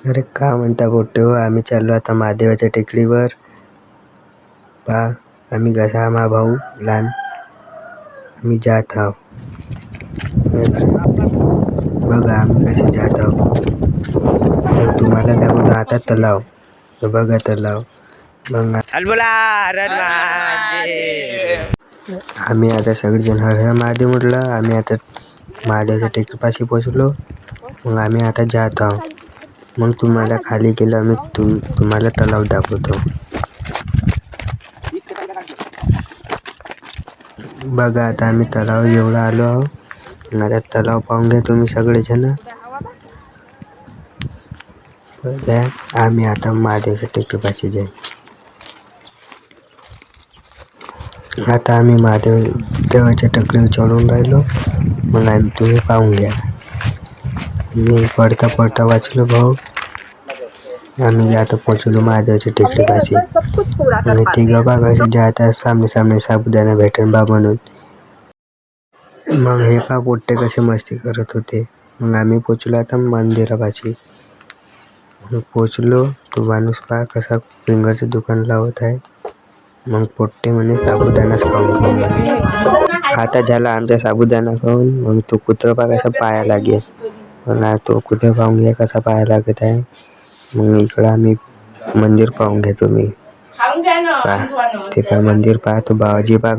अरे का म्हणता पोट्टे हो, आम्ही चाललो आता महादेवाच्या टेकडीवर. पहा आम्ही कसा मा भाऊ लहान आम्ही जात आहो. बघा आम्ही कसे जात आहो. तुम्हाला दाखवतो आता तलाव. बघा तलाव. मग आम्ही आता सगळेजण हर हर महादेव म्हटलं. आम्ही आता महादेवाच्या टेकडीपाशी पोचलो. मग आम्ही आता जात आहो. मग तुम्हाला खाली गेलो आम्ही तुम्हाला तलाव दाखवतो. बघा आता आम्ही तलाव एवढं आलो आहो. आता तलाव पाहून घ्या तुम्ही सगळेजण. आम्ही आता महादेवाच्या टेकडीपाशी जाईल. आता आम्ही महादेवाच्या टेकडीवर चढून राहिलो. मग आम्ही तुम्ही पाहून घ्या. मी पडता पडता वाचलो भाऊ. आम्ही आता पोचलो महादेवाच्या टेकडीपाशी. आणि तिघं बा कसे जात आहे सामने सामने साबुदाणा भेटेन बा म्हणून. मग हे पा पोट्टे कसे मस्ती करत होते. मग आम्ही पोचलो आता मंदिरापाशी. मग पोचलो तो माणूस पहा कसा फिंगरचं दुकान लावत आहे. मग पोट्टे म्हणे साबुदाणाच खाऊन घेऊ म्हणे. आता झाला आमचा साबुदाणा खाऊन. मग तो कुत्रा पहा कसा पाया लागेल. मग तो कुत्रा पाहून घ्या कसा पाया लागत आहे. मग इकडं आम्ही मंदिर पाहून घेतो. मी पहा ते काय मंदिर पाहतो बाबाजी पहा